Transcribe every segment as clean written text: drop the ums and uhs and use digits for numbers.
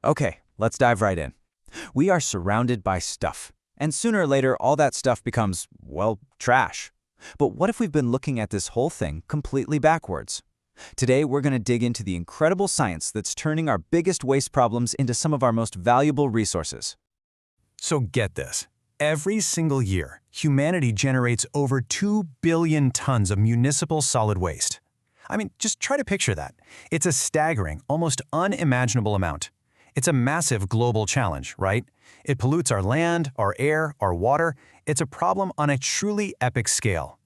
Okay, let's dive right in. We are surrounded by stuff, and sooner or later all that stuff becomes, well, trash. But what if we've been looking at this whole thing completely backwards? Today we're going to dig into the incredible science that's turning our biggest waste problems into some of our most valuable resources. So get this. Every single year, humanity generates over 2 billion tons of municipal solid waste. I mean, just try to picture that. It's a staggering, almost unimaginable amount. It's a massive global challenge, right? It pollutes our land, our air, our water. It's a problem on a truly epic scale.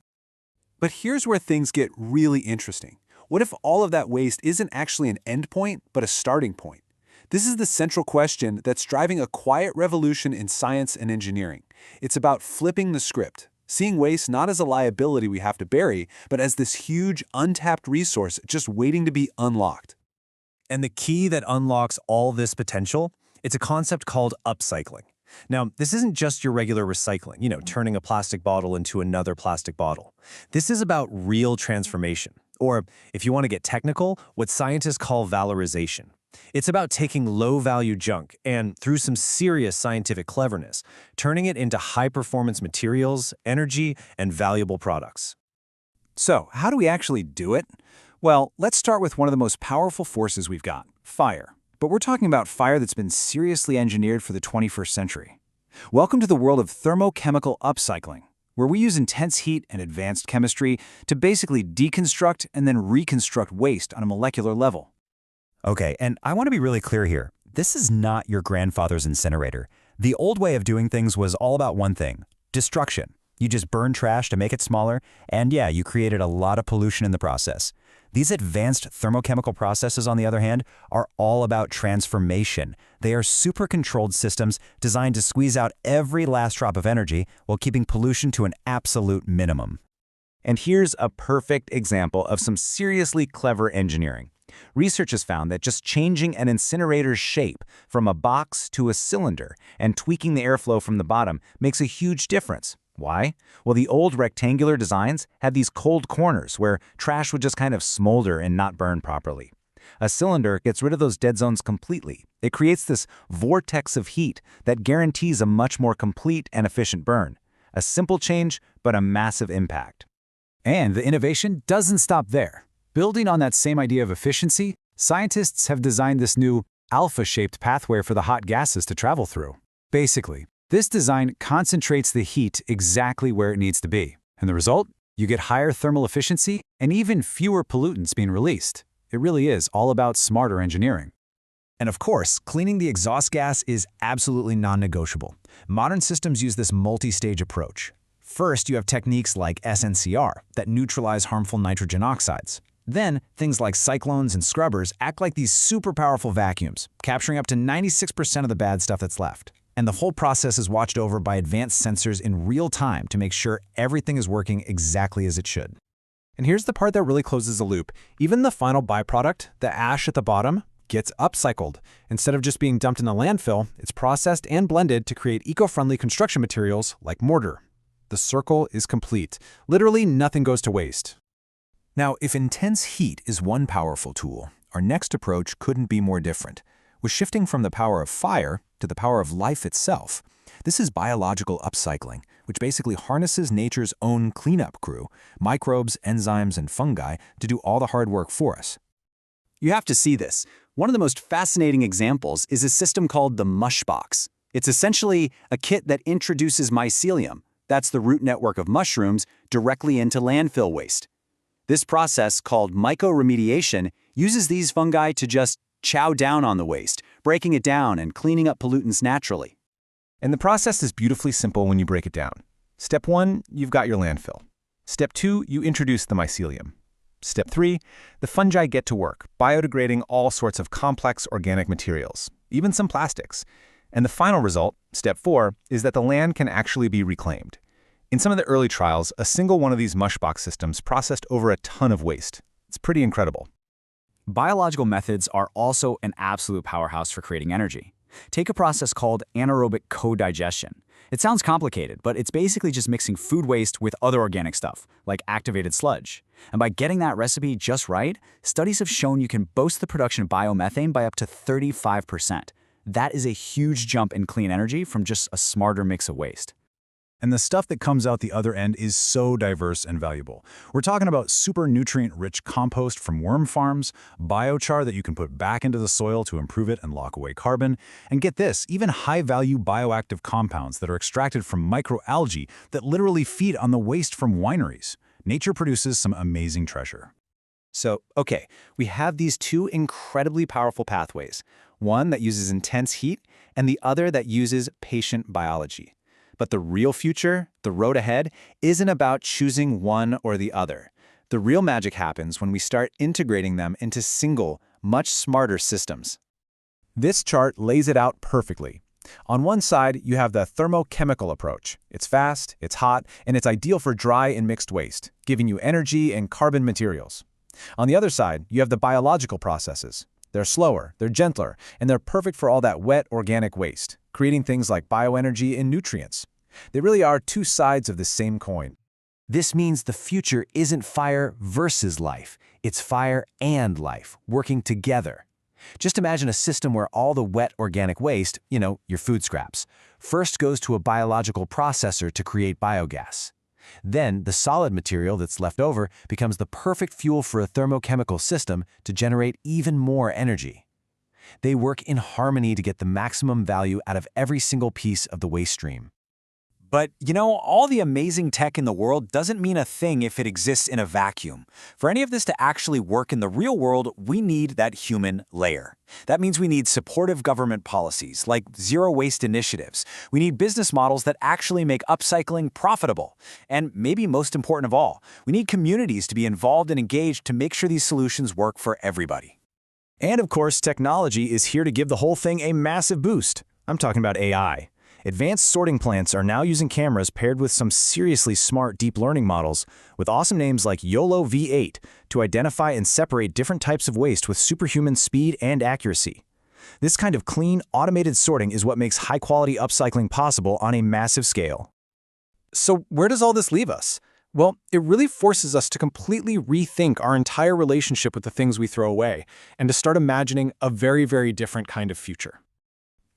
But here's where things get really interesting. What if all of that waste isn't actually an endpoint, but a starting point? This is the central question that's driving a quiet revolution in science and engineering. It's about flipping the script, seeing waste not as a liability we have to bury, but as this huge, untapped resource just waiting to be unlocked. And the key that unlocks all this potential, it's a concept called upcycling. Now, this isn't just your regular recycling, turning a plastic bottle into another plastic bottle. This is about real transformation, or if you want to get technical, what scientists call valorization. It's about taking low-value junk and, through some serious scientific cleverness, turning it into high-performance materials, energy, and valuable products. So, how do we actually do it? Well, let's start with one of the most powerful forces we've got, fire. But we're talking about fire that's been seriously engineered for the 21st century. Welcome to the world of thermochemical upcycling, where we use intense heat and advanced chemistry to basically deconstruct and then reconstruct waste on a molecular level. Okay, and I want to be really clear here. This is not your grandfather's incinerator. The old way of doing things was all about one thing: destruction. You just burn trash to make it smaller, and yeah, you created a lot of pollution in the process. These advanced thermochemical processes, on the other hand, are all about transformation. They are super-controlled systems designed to squeeze out every last drop of energy while keeping pollution to an absolute minimum. And here's a perfect example of some seriously clever engineering. Research has found that just changing an incinerator's shape from a box to a cylinder and tweaking the airflow from the bottom makes a huge difference. Why? Well, the old rectangular designs had these cold corners where trash would just kind of smolder and not burn properly. A cylinder gets rid of those dead zones completely. It creates this vortex of heat that guarantees a much more complete and efficient burn. A simple change, but a massive impact. And the innovation doesn't stop there. Building on that same idea of efficiency, scientists have designed this new alpha-shaped pathway for the hot gases to travel through. Basically, this design concentrates the heat exactly where it needs to be. And the result? You get higher thermal efficiency and even fewer pollutants being released. It really is all about smarter engineering. And of course, cleaning the exhaust gas is absolutely non-negotiable. Modern systems use this multi-stage approach. First, you have techniques like SNCR that neutralize harmful nitrogen oxides. Then, things like cyclones and scrubbers act like these super powerful vacuums, capturing up to 96% of the bad stuff that's left. And the whole process is watched over by advanced sensors in real time to make sure everything is working exactly as it should. And here's the part that really closes the loop. Even the final byproduct, the ash at the bottom, gets upcycled. Instead of just being dumped in a landfill, it's processed and blended to create eco-friendly construction materials like mortar. The circle is complete. Literally nothing goes to waste. Now, if intense heat is one powerful tool, our next approach couldn't be more different. We're shifting from the power of fire to the power of life itself. This is biological upcycling, which basically harnesses nature's own cleanup crew, microbes, enzymes, and fungi, to do all the hard work for us. You have to see this. One of the most fascinating examples is a system called the mush box. It's essentially a kit that introduces mycelium, that's the root network of mushrooms, directly into landfill waste. This process, called mycoremediation, uses these fungi to just chow down on the waste, breaking it down and cleaning up pollutants naturally. And the process is beautifully simple when you break it down. Step 1, you've got your landfill. Step 2, you introduce the mycelium. Step 3, the fungi get to work, biodegrading all sorts of complex organic materials, even some plastics. And the final result, step 4, is that the land can actually be reclaimed. In some of the early trials, a single one of these mushbox systems processed over a ton of waste. It's pretty incredible. Biological methods are also an absolute powerhouse for creating energy. Take a process called anaerobic co-digestion. It sounds complicated, but it's basically just mixing food waste with other organic stuff, like activated sludge. And by getting that recipe just right, studies have shown you can boost the production of biomethane by up to 35%. That is a huge jump in clean energy from just a smarter mix of waste. And the stuff that comes out the other end is so diverse and valuable. We're talking about super nutrient-rich compost from worm farms, biochar that you can put back into the soil to improve it and lock away carbon, and get this, even high-value bioactive compounds that are extracted from microalgae that literally feed on the waste from wineries. Nature produces some amazing treasure. So, okay, we have these two incredibly powerful pathways, one that uses intense heat and the other that uses patient biology. But the real future, the road ahead, isn't about choosing one or the other. The real magic happens when we start integrating them into single, much smarter systems. This chart lays it out perfectly. On one side, you have the thermochemical approach. It's fast, it's hot, and it's ideal for dry and mixed waste, giving you energy and carbon materials. On the other side, you have the biological processes. They're slower, they're gentler, and they're perfect for all that wet organic waste, creating things like bioenergy and nutrients. They really are two sides of the same coin. This means the future isn't fire versus life. It's fire and life, working together. Just imagine a system where all the wet organic waste, your food scraps, first goes to a biological processor to create biogas. Then, the solid material that's left over becomes the perfect fuel for a thermochemical system to generate even more energy. They work in harmony to get the maximum value out of every single piece of the waste stream. But, all the amazing tech in the world doesn't mean a thing if it exists in a vacuum. For any of this to actually work in the real world, we need that human layer. That means we need supportive government policies, like zero-waste initiatives. We need business models that actually make upcycling profitable. And maybe most important of all, we need communities to be involved and engaged to make sure these solutions work for everybody. And of course, technology is here to give the whole thing a massive boost. I'm talking about AI. Advanced sorting plants are now using cameras paired with some seriously smart deep learning models with awesome names like YOLO V8 to identify and separate different types of waste with superhuman speed and accuracy. This kind of clean, automated sorting is what makes high-quality upcycling possible on a massive scale. So where does all this leave us? Well, it really forces us to completely rethink our entire relationship with the things we throw away and to start imagining a very, very different kind of future.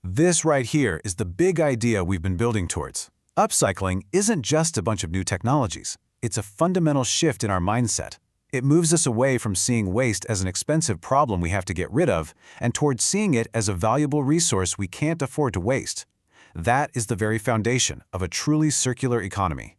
This right here is the big idea we've been building towards. Upcycling isn't just a bunch of new technologies. It's a fundamental shift in our mindset. It moves us away from seeing waste as an expensive problem we have to get rid of and towards seeing it as a valuable resource we can't afford to waste. That is the very foundation of a truly circular economy.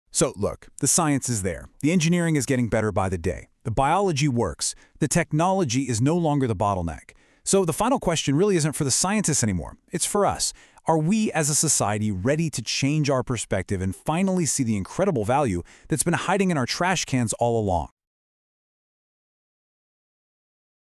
So look, the science is there. The engineering is getting better by the day. The biology works. The technology is no longer the bottleneck. So the final question really isn't for the scientists anymore. It's for us. Are we as a society ready to change our perspective and finally see the incredible value that's been hiding in our trash cans all along?